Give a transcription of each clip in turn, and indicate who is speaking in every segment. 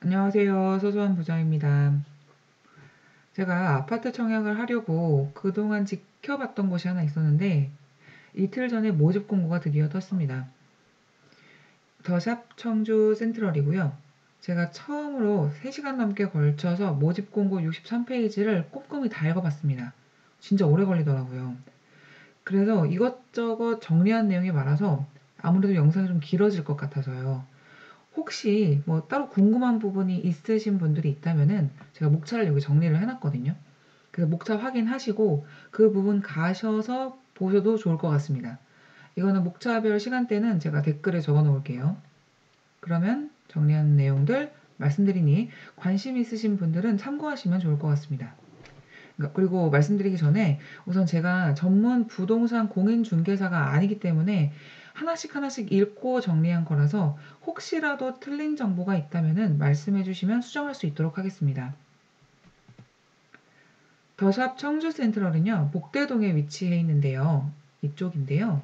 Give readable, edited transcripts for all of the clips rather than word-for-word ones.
Speaker 1: 안녕하세요. 소소한 부자입니다. 제가 아파트 청약을 하려고 그동안 지켜봤던 곳이 하나 있었는데 이틀 전에 모집 공고가 드디어 떴습니다. 더샵 청주 센트럴이고요. 제가 처음으로 3시간 넘게 걸쳐서 모집 공고 63페이지를 꼼꼼히 다 읽어봤습니다. 진짜 오래 걸리더라고요. 그래서 이것저것 정리한 내용이 많아서 아무래도 영상이 좀 길어질 것 같아서요. 혹시 뭐 따로 궁금한 부분이 있으신 분들이 있다면은 제가 목차를 여기 정리를 해놨거든요. 그래서 목차 확인하시고 그 부분 가셔서 보셔도 좋을 것 같습니다. 이거는 목차별 시간대는 제가 댓글에 적어 놓을게요. 그러면 정리한 내용들 말씀드리니 관심 있으신 분들은 참고하시면 좋을 것 같습니다. 그리고 말씀드리기 전에 우선 제가 전문 부동산 공인중개사가 아니기 때문에 하나씩 하나씩 읽고 정리한 거라서 혹시라도 틀린 정보가 있다면 말씀해 주시면 수정할 수 있도록 하겠습니다. 더샵 청주 센트럴은요, 복대동에 위치해 있는데요. 이쪽인데요.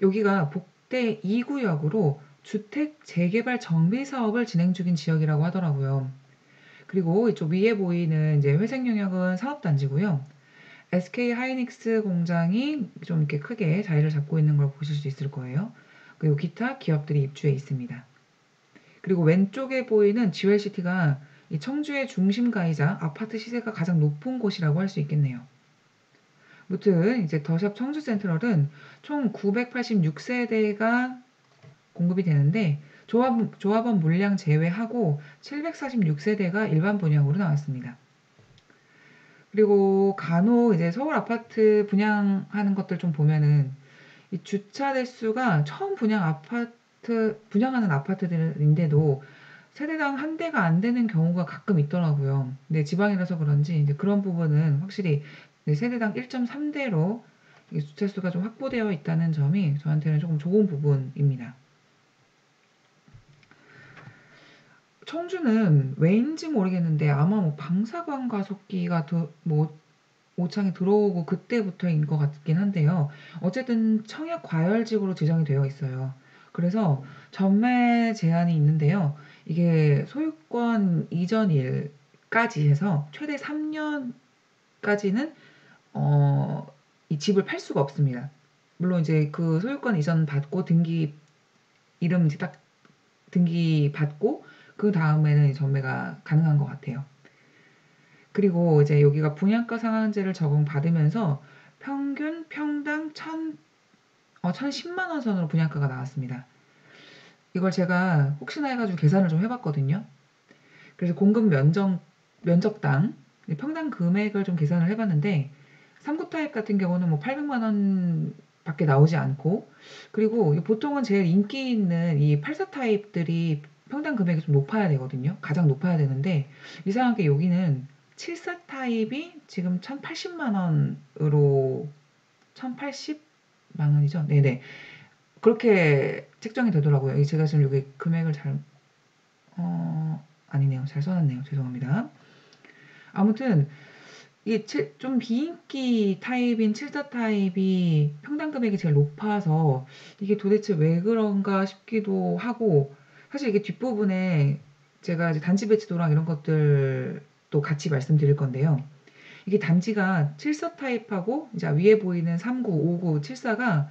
Speaker 1: 여기가 복대 2구역으로 주택 재개발 정비 사업을 진행 중인 지역이라고 하더라고요. 그리고 이쪽 위에 보이는 이제 회색 영역은 사업단지고요. SK 하이닉스 공장이 좀 이렇게 크게 자리를 잡고 있는 걸 보실 수 있을 거예요. 그리고 기타 기업들이 입주해 있습니다. 그리고 왼쪽에 보이는 GWCT가 이 청주의 중심가이자 아파트 시세가 가장 높은 곳이라고 할 수 있겠네요. 무튼 이제 더샵 청주 센트럴은 총 986세대가 공급이 되는데 조합원 물량 제외하고 746세대가 일반 분양으로 나왔습니다. 그리고 간혹 이제 서울 아파트 분양하는 것들 좀 보면은 이 주차 대수가 처음 분양하는 아파트들인데도 세대당 한 대가 안 되는 경우가 가끔 있더라고요. 근데 지방이라서 그런지 이제 그런 부분은 확실히 세대당 1.3대로 주차 수가 좀 확보되어 있다는 점이 저한테는 조금 좋은 부분입니다. 청주는 왜인지 모르겠는데 아마 뭐 방사광 가속기가 뭐 오창에 들어오고 그때부터인 것 같긴 한데요. 어쨌든 청약 과열지구로 지정이 되어 있어요. 그래서 전매 제한이 있는데요. 이게 소유권 이전일까지 해서 최대 3년까지는 이 집을 팔 수가 없습니다. 물론 이제 그 소유권 이전 받고 이름 이제 딱 등기 받고 그 다음에는 전매가 가능한 것 같아요. 그리고 이제 여기가 분양가 상한제를 적용받으면서 평균 평당 1010만 원 선으로 분양가가 나왔습니다. 이걸 제가 혹시나 해가지고 계산을 좀 해봤거든요. 그래서 공급 면적당 평당 금액을 좀 계산을 해봤는데 3구 타입 같은 경우는 뭐 800만 원 밖에 나오지 않고 그리고 보통은 제일 인기 있는 이 84 타입들이 평당 금액이 좀 높아야 되거든요. 가장 높아야 되는데 이상하게 여기는 74 타입이 지금 1080만 원으로 1080만 원이죠. 네네. 그렇게 책정이 되더라고요. 제가 지금 여기 금액을 아니네요. 잘 써놨네요. 죄송합니다. 아무튼 이게 좀 비인기 타입인 74 타입이 평당 금액이 제일 높아서 이게 도대체 왜 그런가 싶기도 하고 사실 이게 뒷부분에 제가 이제 단지 배치도랑 이런 것들도 같이 말씀드릴 건데요. 이게 단지가 74 타입하고 이제 위에 보이는 39, 59, 74가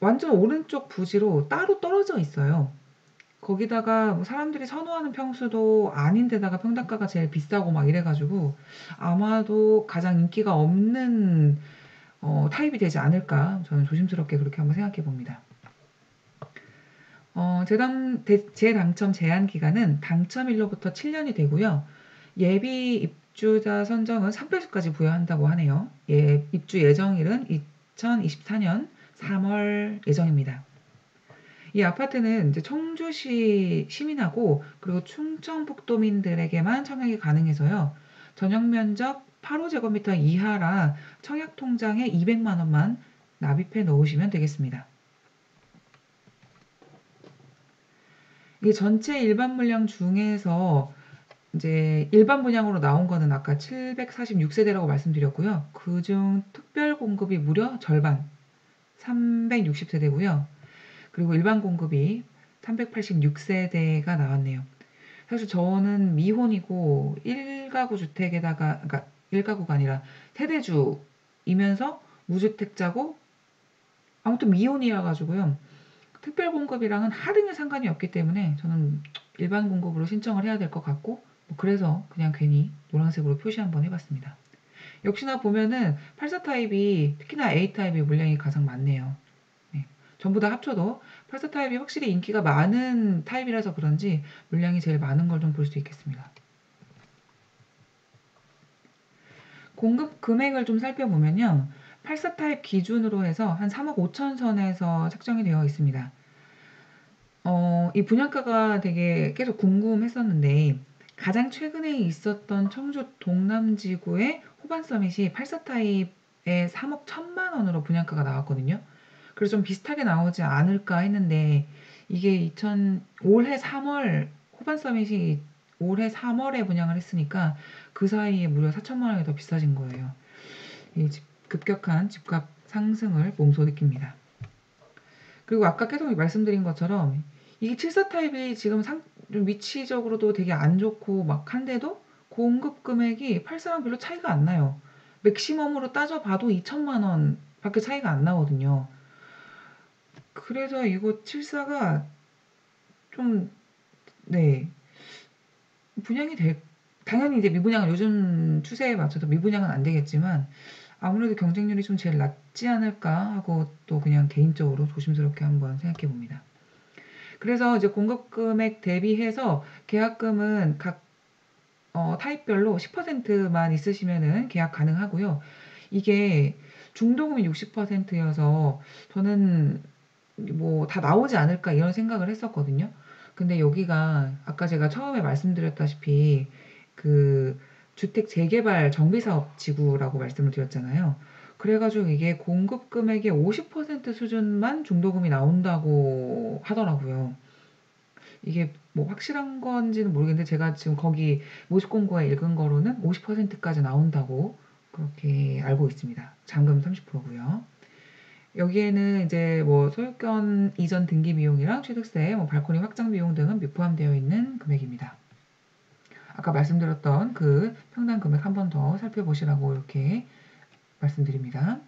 Speaker 1: 완전 오른쪽 부지로 따로 떨어져 있어요. 거기다가 뭐 사람들이 선호하는 평수도 아닌데다가 평당가가 제일 비싸고 막 이래가지고 아마도 가장 인기가 없는 타입이 되지 않을까 저는 조심스럽게 그렇게 한번 생각해 봅니다. 재당첨 제한 기간은 당첨일로부터 7년이 되고요. 예비 입주자 선정은 3배수까지 부여한다고 하네요. 입주 예정일은 2024년 3월 예정입니다. 이 아파트는 이제 청주시 시민하고 그리고 충청북도민들에게만 청약이 가능해서요. 전용 면적 8호제곱미터 이하라 청약 통장에 200만 원만 납입해 넣으시면 되겠습니다. 이게 전체 일반 물량 중에서 이제 일반 분양으로 나온 거는 아까 746세대라고 말씀드렸고요. 그중 특별 공급이 무려 절반 360세대고요. 그리고 일반 공급이 386세대가 나왔네요. 사실 저는 미혼이고 1가구 주택에다가, 그러니까 1가구가 아니라 세대주이면서 무주택자고 아무튼 미혼이라 가지고요. 특별 공급이랑은 하등의 상관이 없기 때문에 저는 일반 공급으로 신청을 해야 될 것 같고, 뭐 그래서 그냥 괜히 노란색으로 표시 한번 해봤습니다. 역시나 보면은 84 타입이, 특히나 A 타입이 물량이 가장 많네요. 네. 전부 다 합쳐도 84 타입이 확실히 인기가 많은 타입이라서 그런지 물량이 제일 많은 걸 좀 볼 수 있겠습니다. 공급 금액을 좀 살펴보면요. 84 타입 기준으로 해서 한 3억 5천 선에서 책정이 되어 있습니다. 이 분양가가 되게 계속 궁금했었는데, 가장 최근에 있었던 청주 동남지구의 호반 서밋이 84 타입에 3억 1천만 원으로 분양가가 나왔거든요. 그래서 좀 비슷하게 나오지 않을까 했는데, 이게 올해 3월, 호반 서밋이 올해 3월에 분양을 했으니까 그 사이에 무려 4천만 원이 더 비싸진 거예요. 이 급격한 집값 상승을 몸소 느낍니다. 그리고 아까 계속 말씀드린 것처럼 이게 74 타입이 지금 좀 위치적으로도 되게 안 좋고 막 한데도 공급 금액이 84랑 별로 차이가 안 나요. 맥시멈으로 따져봐도 2천만 원 밖에 차이가 안 나거든요. 그래서 이거 74가 좀, 네, 분양이 당연히 이제 미분양은 요즘 추세에 맞춰서 미분양은 안 되겠지만 아무래도 경쟁률이 좀 제일 낮지 않을까 하고 또 그냥 개인적으로 조심스럽게 한번 생각해 봅니다. 그래서 이제 공급 금액 대비해서 계약금은 각 타입별로 10%만 있으시면은 계약 가능하고요. 이게 중도금이 60%여서 저는 뭐 다 나오지 않을까 이런 생각을 했었거든요. 근데 여기가 아까 제가 처음에 말씀드렸다시피 그 주택 재개발 정비사업 지구라고 말씀을 드렸잖아요. 그래가지고 이게 공급 금액의 50% 수준만 중도금이 나온다고 하더라고요. 이게 뭐 확실한 건지는 모르겠는데 제가 지금 거기 모집 공고에 읽은 거로는 50%까지 나온다고 그렇게 알고 있습니다. 잔금 30%고요. 여기에는 이제 뭐 소유권 이전 등기 비용이랑 취득세, 뭐 발코니 확장 비용 등은 미포함되어 있는 금액입니다. 아까 말씀드렸던 그 평당 금액 한 번 더 살펴보시라고 이렇게 말씀드립니다.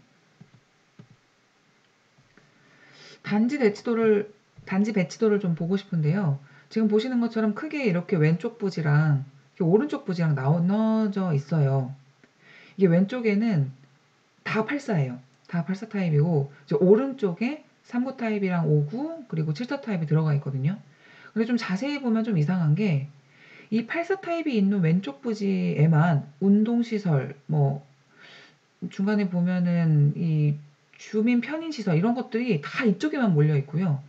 Speaker 1: 단지 배치도를 좀 보고 싶은데요. 지금 보시는 것처럼 크게 이렇게 왼쪽 부지랑 이렇게 오른쪽 부지랑 나눠져 있어요. 이게 왼쪽에는 다 84예요. 다 84 타입이고 이제 오른쪽에 39 타입이랑 59 그리고 74 타입이 들어가 있거든요. 근데 좀 자세히 보면 좀 이상한 게 이 84 타입이 있는 왼쪽 부지에만 운동시설, 뭐 중간에 보면은 이 주민 편의시설 이런 것들이 다 이쪽에만 몰려 있고요.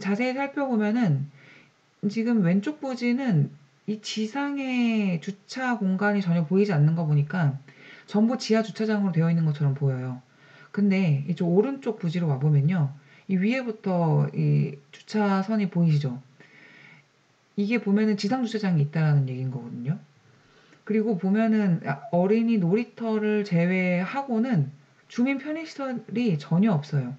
Speaker 1: 자세히 살펴보면은 지금 왼쪽 부지는 이 지상의 주차 공간이 전혀 보이지 않는 거 보니까 전부 지하 주차장으로 되어 있는 것처럼 보여요. 근데 이쪽 오른쪽 부지로 와보면요. 이 위에부터 이 주차선이 보이시죠? 이게 보면은 지상 주차장이 있다라는 얘기인 거거든요. 그리고 보면은 어린이 놀이터를 제외하고는 주민 편의시설이 전혀 없어요.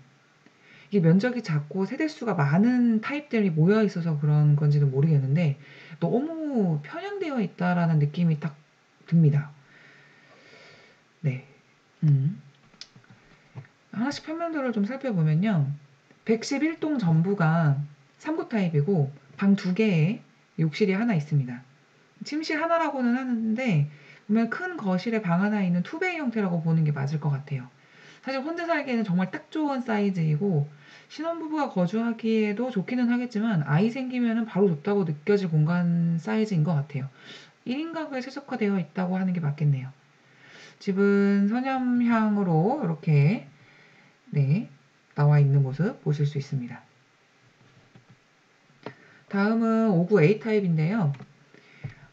Speaker 1: 이게 면적이 작고 세대수가 많은 타입들이 모여 있어서 그런 건지는 모르겠는데 너무 편향되어 있다라는 느낌이 딱 듭니다. 네. 음. 하나씩 평면도를 좀 살펴보면요. 111동 전부가 3구 타입이고 방 2개에 욕실이 하나 있습니다. 침실 하나라고는 하는데 보면 큰 거실에 방 하나 있는 투베이 형태라고 보는 게 맞을 것 같아요. 사실 혼자 살기에는 정말 딱 좋은 사이즈이고 신혼부부가 거주하기에도 좋기는 하겠지만 아이 생기면은 바로 좋다고 느껴질 공간 사이즈인 것 같아요. 1인 가구에 최적화되어 있다고 하는 게 맞겠네요. 집은 서남향으로 이렇게 네, 나와 있는 모습 보실 수 있습니다. 다음은 59 A 타입인데요.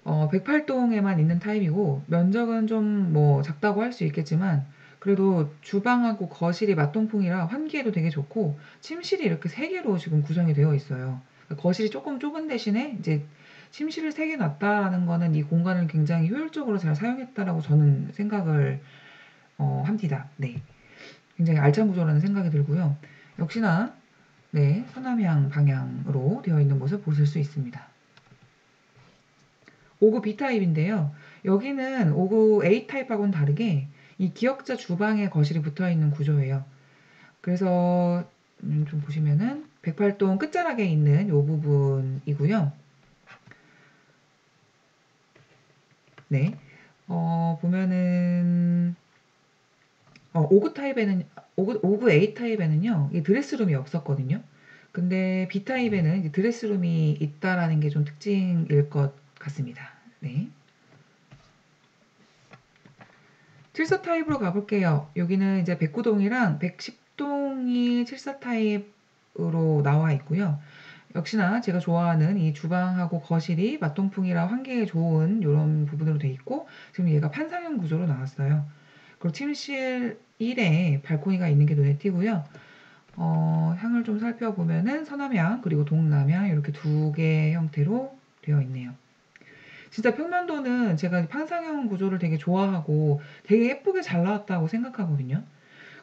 Speaker 1: 108동에만 있는 타입이고 면적은 좀 뭐 작다고 할 수 있겠지만 그래도 주방하고 거실이 맞동풍이라 환기에도 되게 좋고 침실이 이렇게 3개로 지금 구성이 되어 있어요. 거실이 조금 좁은 대신에 이제 침실을 3개 놨다라는 거는 이 공간을 굉장히 효율적으로 잘 사용했다라고 저는 생각을 합니다. 네. 굉장히 알찬 구조라는 생각이 들고요. 역시나 네, 서남향 방향으로 되어 있는 모습 보실 수 있습니다. 5구 B타입인데요. 여기는 5구 A타입하고는 다르게 이 기역자 주방에 거실이 붙어 있는 구조예요. 그래서 좀 보시면은 108동 끝자락에 있는 이 부분이고요. 네. 보면은 5구 타입에는 5구 A 타입에는요. 이 드레스룸이 없었거든요. 근데 B 타입에는 이제 드레스룸이 있다라는 게 좀 특징일 것 같습니다. 네. 74 타입으로 가볼게요. 여기는 이제 109동이랑 110동이 74 타입으로 나와 있고요. 역시나 제가 좋아하는 이 주방하고 거실이 맞동풍이라 환기에 좋은 이런 부분으로 돼 있고, 지금 얘가 판상형 구조로 나왔어요. 그리고 침실 1에 발코니가 있는 게 눈에 띄고요. 향을 좀 살펴보면은 서남향 그리고 동남향 이렇게 두 개의 형태로 되어 있네요. 진짜 평면도는 제가 판상형 구조를 되게 좋아하고 되게 예쁘게 잘 나왔다고 생각하거든요.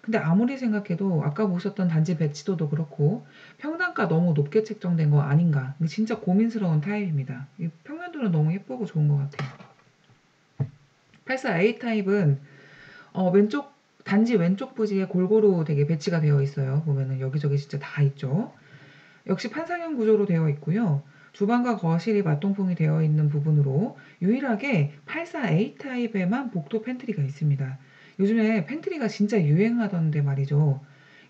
Speaker 1: 근데 아무리 생각해도 아까 보셨던 단지 배치도도 그렇고 평당가 너무 높게 책정된 거 아닌가. 진짜 고민스러운 타입입니다. 이 평면도는 너무 예쁘고 좋은 것 같아요. 84A 타입은 왼쪽 단지 왼쪽 부지에 골고루 되게 배치가 되어 있어요. 보면은 여기저기 진짜 다 있죠. 역시 판상형 구조로 되어 있고요. 주방과 거실이 맞동풍이 되어 있는 부분으로 유일하게 84A 타입에만 복도 팬트리가 있습니다. 요즘에 팬트리가 진짜 유행하던데 말이죠.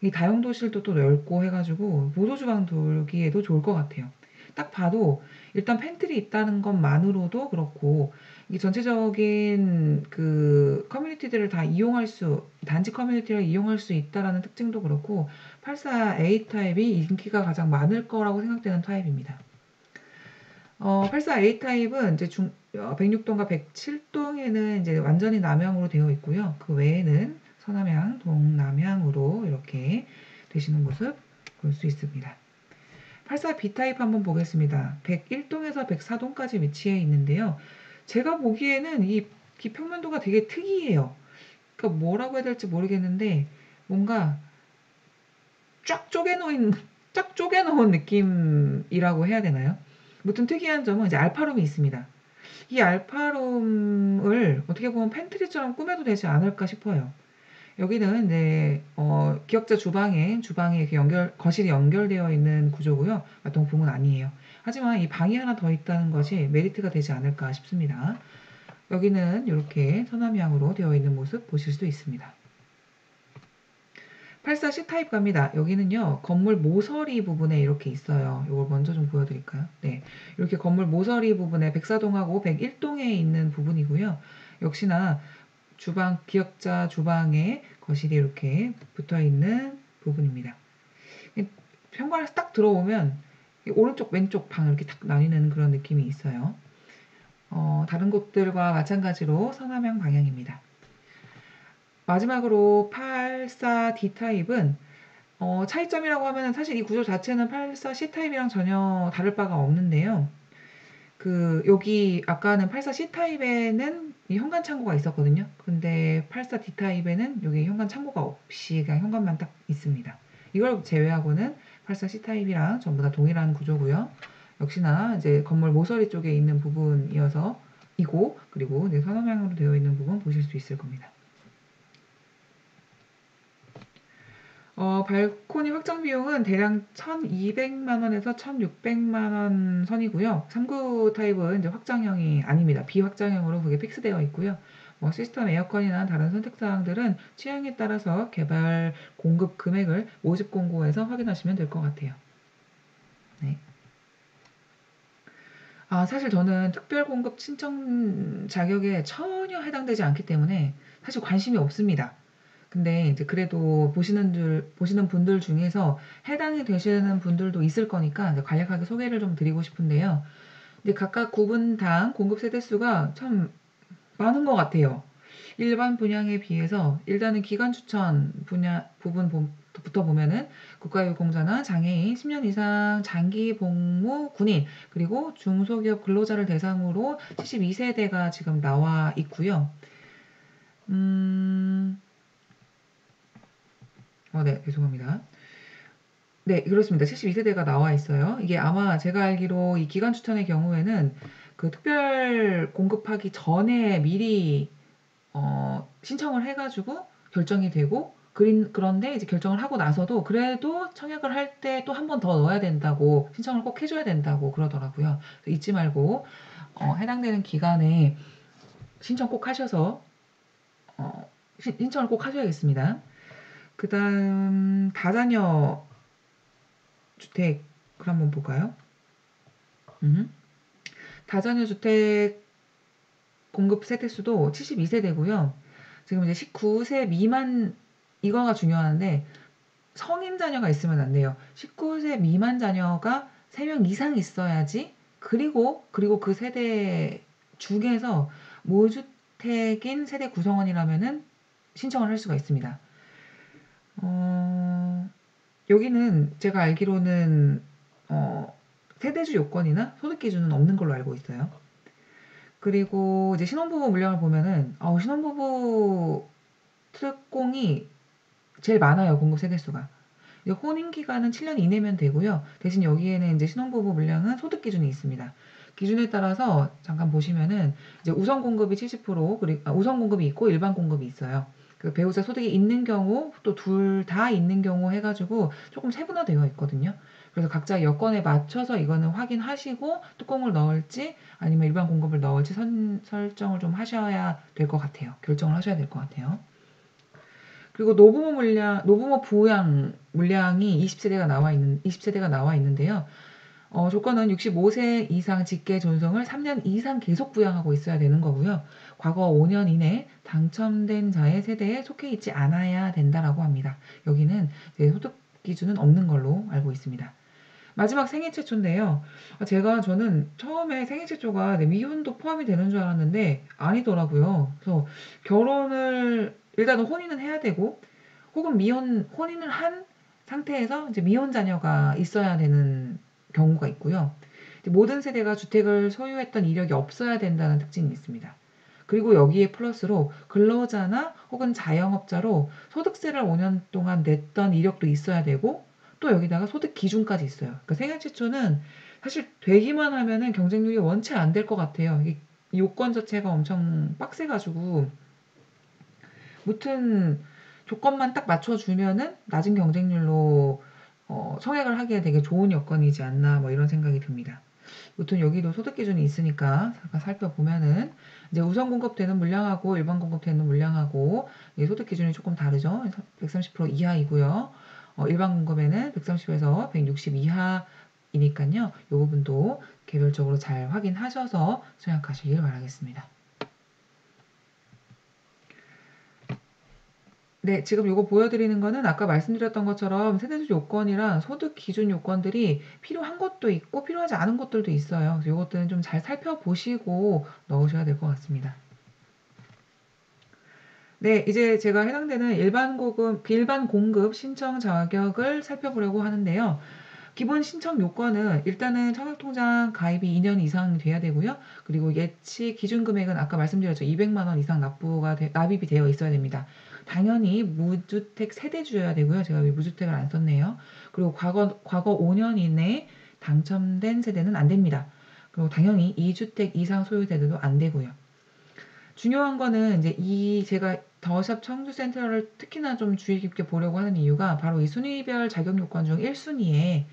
Speaker 1: 이 다용도실도 또 넓고 해가지고 보조주방 돌기에도 좋을 것 같아요. 딱 봐도 일단 팬트리 있다는 것만으로도 그렇고 이 전체적인 그 커뮤니티들을 다 이용할 수, 단지 커뮤니티를 이용할 수 있다라는 특징도 그렇고 84A 타입이 인기가 가장 많을 거라고 생각되는 타입입니다. 84A 타입은 이제 106동과 107동에는 이제 완전히 남향으로 되어 있고요. 그 외에는 서남향, 동남향으로 이렇게 되시는 모습 볼 수 있습니다. 84B 타입 한번 보겠습니다. 101동에서 104동까지 위치해 있는데요. 제가 보기에는 이 평면도가 되게 특이해요. 그러니까 뭐라고 해야 될지 모르겠는데 뭔가 쫙 쪼개놓은 쫙 쪼개놓은 느낌이라고 해야 되나요? 무튼 특이한 점은 이제 알파룸이 있습니다. 이 알파룸을 어떻게 보면 팬트리처럼 꾸며도 되지 않을까 싶어요. 여기는 이제 기역자 주방에 이렇게 거실이 연결되어 있는 구조고요. 동풍은 아니에요. 하지만 이 방이 하나 더 있다는 것이 메리트가 되지 않을까 싶습니다. 여기는 이렇게 서남향으로 되어 있는 모습 보실 수 있습니다. 84C 타입 갑니다. 여기는요, 건물 모서리 부분에 이렇게 있어요. 이걸 먼저 좀 보여드릴까요? 네. 이렇게 건물 모서리 부분에 104동하고 101동에 있는 부분이고요. 역시나 기역자 주방에 거실이 이렇게 붙어 있는 부분입니다. 현관에서 딱 들어오면 오른쪽, 왼쪽 방 이렇게 딱 나뉘는 그런 느낌이 있어요. 다른 곳들과 마찬가지로 서남향 방향입니다. 마지막으로 84D 타입은 차이점이라고 하면 사실 이 구조 자체는 84C 타입이랑 전혀 다를 바가 없는데요. 여기 아까는 84C 타입에는 이 현관 창고가 있었거든요. 근데 84D 타입에는 여기 현관 창고가 없이 그냥 현관만 딱 있습니다. 이걸 제외하고는 84C 타입이랑 전부 다 동일한 구조고요. 역시나 이제 건물 모서리 쪽에 있는 부분이어서 이고 그리고 이제 선호명으로 되어 있는 부분 보실 수 있을 겁니다. 발코니 확장 비용은 대략 1,200만 원에서 1,600만 원 선이고요. 3구 타입은 이제 확장형이 아닙니다. 비확장형으로 그게 픽스되어 있고요. 시스템 에어컨이나 다른 선택 사항들은 취향에 따라서 개발 공급 금액을 모집 공고에서 확인하시면 될 것 같아요. 네. 사실 저는 특별 공급 신청 자격에 전혀 해당되지 않기 때문에 사실 관심이 없습니다. 근데 이제 그래도 보시는 분들 중에서 해당이 되시는 분들도 있을 거니까 이제 간략하게 소개를 좀 드리고 싶은데요. 근데 각각 구분당 공급 세대수가 참 많은 것 같아요. 일반 분양에 비해서 일단은 기간 추천 분야 부분부터 보면은 국가유공자나 장애인, 10년 이상 장기 복무 군인, 그리고 중소기업 근로자를 대상으로 72세대가 지금 나와 있고요. 네, 죄송합니다. 네, 그렇습니다. 72세대가 나와 있어요. 이게 아마 제가 알기로 이 기간 추천의 경우에는 그 특별 공급하기 전에 미리 신청을 해가지고 결정이 되고 그런데 이제 결정을 하고 나서도 그래도 청약을 할 때 또 한 번 더 넣어야 된다고 신청을 꼭 해줘야 된다고 그러더라고요. 잊지 말고 해당되는 기간에 신청 꼭 하셔서 신청을 꼭 하셔야겠습니다. 그 다음 다자녀 주택을 한번 볼까요? 다자녀 주택 공급 세대수도 72세대고요. 지금 이제 19세 미만 이거가 중요한데 성인 자녀가 있으면 안 돼요. 19세 미만 자녀가 3명 이상 있어야지. 그리고 그 세대 중에서 무주택인 세대 구성원이라면은 신청을 할 수가 있습니다. 여기는 제가 알기로는 세대주 요건이나 소득 기준은 없는 걸로 알고 있어요. 그리고 이제 신혼부부 물량을 보면은 신혼부부 특공이 제일 많아요. 공급 세대수가. 혼인 기간은 7년 이내면 되고요. 대신 여기에는 이제 신혼부부 물량은 소득 기준이 있습니다. 기준에 따라서 잠깐 보시면은 이제 우선 공급이 70% 그리고 우선 공급이 있고 일반 공급이 있어요. 그 배우자 소득이 있는 경우 또 둘 다 있는 경우 해가지고 조금 세분화되어 있거든요. 그래서 각자 여건에 맞춰서 이거는 확인하시고 뚜껑을 넣을지 아니면 일반 공급을 넣을지 설정을 좀 하셔야 될 것 같아요. 결정을 하셔야 될 것 같아요. 그리고 노부모 부양 물량이 20세대가 나와 있는데요. 조건은 65세 이상 직계 존속을 3년 이상 계속 부양하고 있어야 되는 거고요. 과거 5년 이내 당첨된 자의 세대에 속해 있지 않아야 된다라고 합니다. 여기는 소득 기준은 없는 걸로 알고 있습니다. 마지막 생애 최초인데요. 저는 처음에 생애 최초가 미혼도 포함이 되는 줄 알았는데 아니더라고요. 그래서 일단은 혼인은 해야 되고 혹은 혼인을 한 상태에서 이제 미혼 자녀가 있어야 되는 경우가 있고요. 모든 세대가 주택을 소유했던 이력이 없어야 된다는 특징이 있습니다. 그리고 여기에 플러스로 근로자나 혹은 자영업자로 소득세를 5년 동안 냈던 이력도 있어야 되고 또 여기다가 소득 기준까지 있어요. 그러니까 생애 최초는 사실 되기만 하면은 경쟁률이 원체 안 될 것 같아요. 이 요건 자체가 엄청 빡세가지고 무튼 조건만 딱 맞춰주면은 낮은 경쟁률로 청약을 하기에 되게 좋은 여건이지 않나 뭐 이런 생각이 듭니다. 무튼 여기도 소득 기준이 있으니까 잠깐 살펴보면은 이제 우선 공급되는 물량하고 일반 공급되는 물량하고 소득 기준이 조금 다르죠. 130% 이하이고요. 일반 공급에는 130에서 160 이하이니까요. 이 부분도 개별적으로 잘 확인하셔서 청약하시길 바라겠습니다. 네, 지금 요거 보여드리는 거는 아까 말씀드렸던 것처럼 세대주 요건이랑 소득 기준 요건들이 필요한 것도 있고 필요하지 않은 것들도 있어요. 그래서 요것들은 좀 잘 살펴보시고 넣으셔야 될 것 같습니다. 네, 이제 제가 해당되는 일반 공급 신청 자격을 살펴보려고 하는데요. 기본 신청 요건은 일단은 청약통장 가입이 2년 이상 돼야 되고요. 그리고 예치 기준 금액은 아까 말씀드렸죠. 200만 원 이상 납입이 되어 있어야 됩니다. 당연히 무주택 세대주여야 되고요. 제가 왜 무주택을 안 썼네요. 그리고 과거 5년 이내에 당첨된 세대는 안 됩니다. 그리고 당연히 2주택 이상 소유 세대도 안 되고요. 중요한 거는 이제 제가 더샵 청주센트럴을 특히나 좀 주의 깊게 보려고 하는 이유가 바로 이 순위별 자격 요건 중 1순위에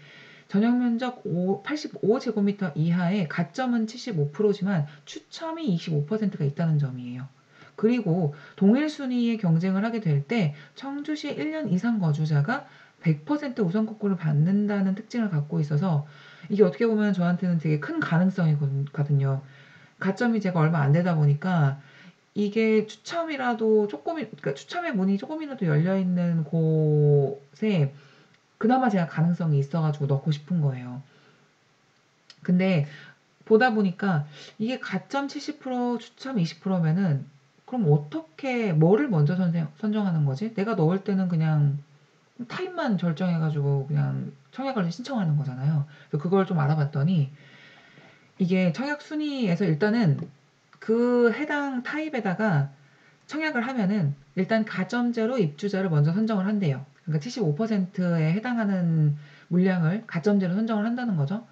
Speaker 1: 전용 면적 85제곱미터 이하의 가점은 75%지만 추첨이 25%가 있다는 점이에요. 그리고 동일 순위의 경쟁을 하게 될 때 청주시 1년 이상 거주자가 100% 우선 국고를 받는다는 특징을 갖고 있어서 이게 어떻게 보면 저한테는 되게 큰 가능성이거든요. 가점이 제가 얼마 안 되다 보니까 이게 그러니까 추첨의 문이 조금이라도 열려 있는 곳에 그나마 제가 가능성이 있어가지고 넣고 싶은 거예요. 근데 보다 보니까 이게 가점 70% 추첨 20%면은 그럼 어떻게 뭐를 먼저 선정하는 거지? 내가 넣을 때는 그냥 타입만 결정해가지고 그냥 청약을 신청하는 거잖아요. 그래서 그걸 좀 알아봤더니 이게 청약 순위에서 일단은 그 해당 타입에다가 청약을 하면은 일단 가점제로 입주자를 먼저 선정을 한대요. 그러니까 75%에 해당하는 물량을 가점제로 선정을 한다는 거죠.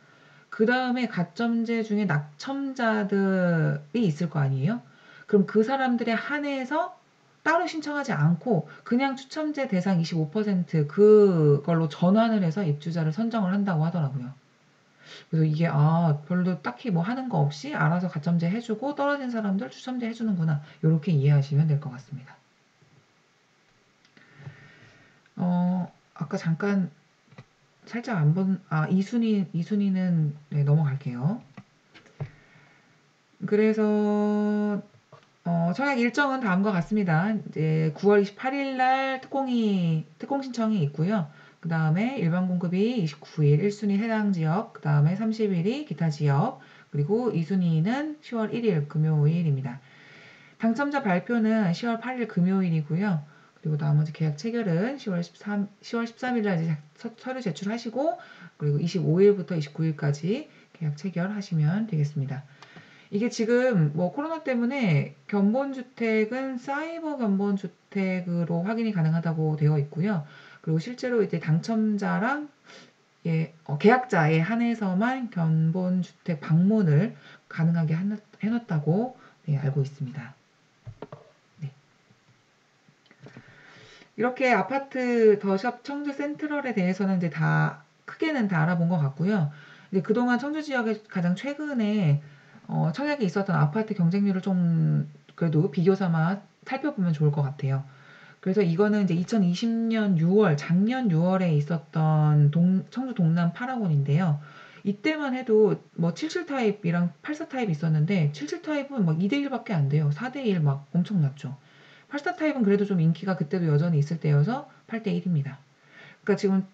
Speaker 1: 그다음에 가점제 중에 낙첨자들이 있을 거 아니에요? 그럼 그 사람들에 한해서 따로 신청하지 않고 그냥 추첨제 대상 25% 그걸로 전환을 해서 입주자를 선정을 한다고 하더라고요. 그래서 이게 별로 딱히 뭐 하는 거 없이 알아서 가점제 해주고 떨어진 사람들 추첨제 해주는구나. 요렇게 이해하시면 될 것 같습니다. 아까 잠깐 살짝 안 본, 이순위는 네, 넘어갈게요. 그래서 청약 일정은 다음과 같습니다. 이제 9월 28일 날 특공 신청이 있고요. 그 다음에 일반 공급이 29일 1순위 해당 지역, 그 다음에 30일이 기타 지역, 그리고 2순위는 10월 1일 금요일입니다. 당첨자 발표는 10월 8일 금요일이고요. 그리고 나머지 계약 체결은 10월 13일 날 이제 서류 제출하시고, 그리고 25일부터 29일까지 계약 체결하시면 되겠습니다. 이게 지금 뭐 코로나 때문에 견본주택은 사이버 견본주택으로 확인이 가능하다고 되어 있고요. 그리고 실제로 이제 당첨자랑 계약자에 한해서만 견본주택 방문을 가능하게 해놨다고 네, 알고 있습니다. 네. 이렇게 아파트 더샵 청주 센트럴에 대해서는 이제 크게는 다 알아본 것 같고요. 이제 그동안 청주 지역에 가장 최근에 청약에 있었던 아파트 경쟁률을 좀 그래도 비교 삼아 살펴보면 좋을 것 같아요. 그래서 이거는 이제 2020년 6월, 작년 6월에 있었던 청주 동남 8학원인데요. 이때만 해도 뭐 77 타입이랑 84 타입이 있었는데 77 타입은 막 2대1밖에 안 돼요. 4대1 막 엄청 났죠. 84 타입은 그래도 좀 인기가 그때도 여전히 있을 때여서 8대1입니다. 그러니까 지금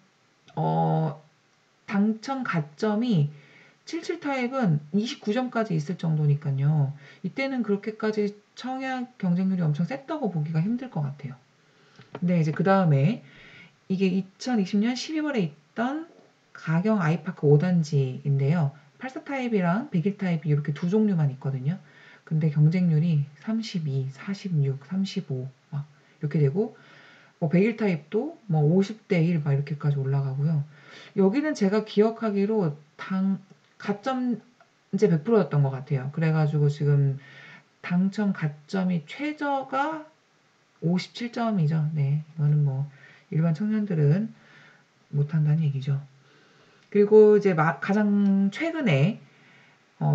Speaker 1: 당첨 가점이 77 타입은 29점까지 있을 정도니까요. 이때는 그렇게까지 청약 경쟁률이 엄청 셌다고 보기가 힘들 것 같아요. 근데 이제 그 다음에 이게 2020년 12월에 있던 가경 아이파크 5단지인데요. 84 타입이랑 101 타입이 이렇게 두 종류만 있거든요. 근데 경쟁률이 32, 46, 35 막 이렇게 되고 101 타입도 뭐 50대 1 막 이렇게까지 올라가고요. 여기는 제가 기억하기로 가점 이제 100%였던 것 같아요. 그래가지고 지금 당첨 가점이 최저가 57점이죠. 네, 이거는 뭐 일반 청년들은 못한다는 얘기죠. 그리고 이제 가장 최근에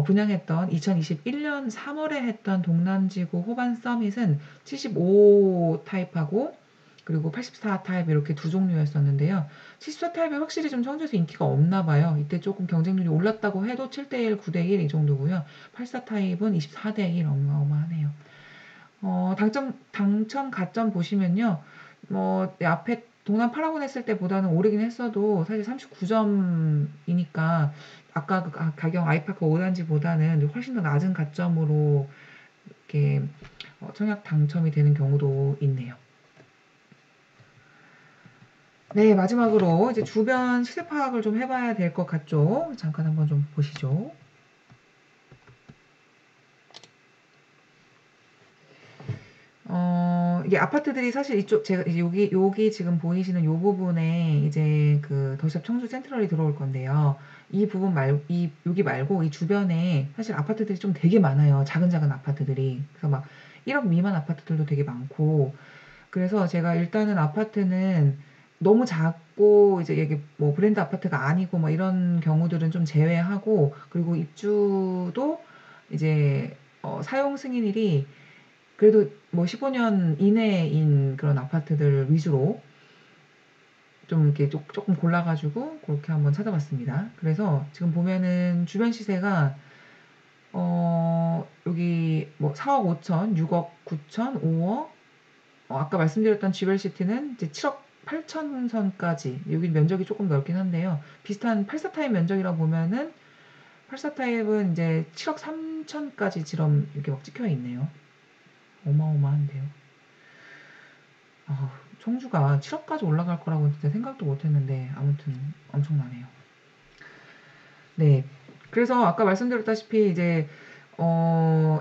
Speaker 1: 분양했던 2021년 3월에 했던 동남지구 호반 서밋은 75 타입하고 그리고 84 타입 이렇게 두 종류였었는데요. 74 타입이 확실히 좀 청주에서 인기가 없나 봐요. 이때 조금 경쟁률이 올랐다고 해도 7대1, 9대1 이 정도고요. 84 타입은 24대1 어마어마하네요. 당첨 가점 보시면요. 앞에 동남 8학원 했을 때보다는 오르긴 했어도 사실 39점이니까 아까 그 가경 아이파크 5단지보다는 훨씬 더 낮은 가점으로 이렇게 청약 당첨이 되는 경우도 있네요. 네, 마지막으로 이제 주변 시세 파악을 좀 해봐야 될 것 같죠? 잠깐 한번 좀 보시죠. 이게 아파트들이 사실 제가 여기 지금 보이시는 요 부분에 이제 그 더샵 청주 센트럴이 들어올 건데요. 여기 말고 이 주변에 사실 아파트들이 좀 되게 많아요. 작은 아파트들이. 그래서 막 1억 미만 아파트들도 되게 많고. 그래서 제가 일단은 아파트는 너무 작고 이제 이게 뭐 브랜드 아파트가 아니고 뭐 이런 경우들은 좀 제외하고 그리고 입주도 이제 사용 승인일이 그래도 뭐 15년 이내인 그런 아파트들 위주로 좀 이렇게 조금 골라가지고 그렇게 한번 찾아봤습니다. 그래서 지금 보면은 주변 시세가 여기 뭐 4억 5천, 6억 9천, 5억 아까 말씀드렸던 지벨시티는 이제 7억 8천 선까지 여기 면적이 조금 넓긴 한데요. 비슷한 84 타입 면적이라고 보면은 84 타입은 이제 7억 3천까지 지금 이렇게 막 찍혀 있네요. 어마어마한데요. 청주가 7억까지 올라갈 거라고 진짜 생각도 못 했는데 아무튼 엄청나네요. 네. 그래서 아까 말씀드렸다시피 이제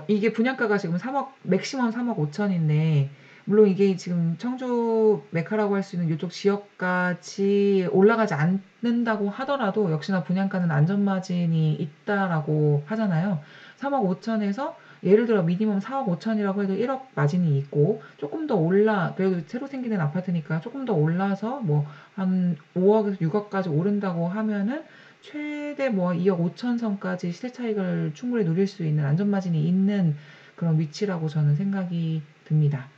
Speaker 1: 이게 분양가가 지금 맥시멈 3억 5천인데 물론 이게 지금 청주 메카라고 할 수 있는 이쪽 지역까지 올라가지 않는다고 하더라도 역시나 분양가는 안전마진이 있다라고 하잖아요. 3억 5천에서 예를 들어 미니멈 4억 5천이라고 해도 1억 마진이 있고 조금 더 그래도 새로 생기는 아파트니까 조금 더 올라서 뭐 한 5억에서 6억까지 오른다고 하면은 최대 뭐 2억 5천 선까지 시세 차익을 충분히 누릴 수 있는 안전마진이 있는 그런 위치라고 저는 생각이 듭니다.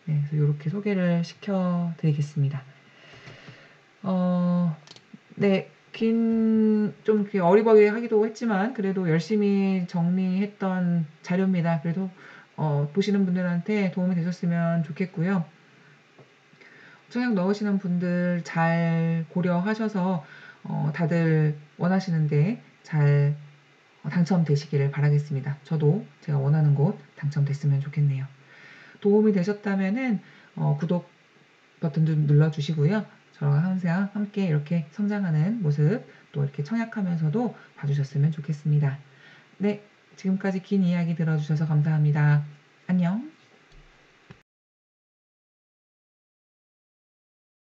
Speaker 1: 네, 그래서 이렇게 소개를 시켜드리겠습니다. 네, 좀 이렇게 어리버리하기도 했지만 그래도 열심히 정리했던 자료입니다. 그래도 보시는 분들한테 도움이 되셨으면 좋겠고요. 청약 넣으시는 분들 잘 고려하셔서 다들 원하시는데 잘 당첨되시기를 바라겠습니다. 저도 제가 원하는 곳 당첨됐으면 좋겠네요. 도움이 되셨다면은 구독 버튼 좀 눌러주시고요. 저랑 항상 함께 이렇게 성장하는 모습 또 이렇게 청약하면서도 봐주셨으면 좋겠습니다. 네, 지금까지 긴 이야기 들어주셔서 감사합니다. 안녕.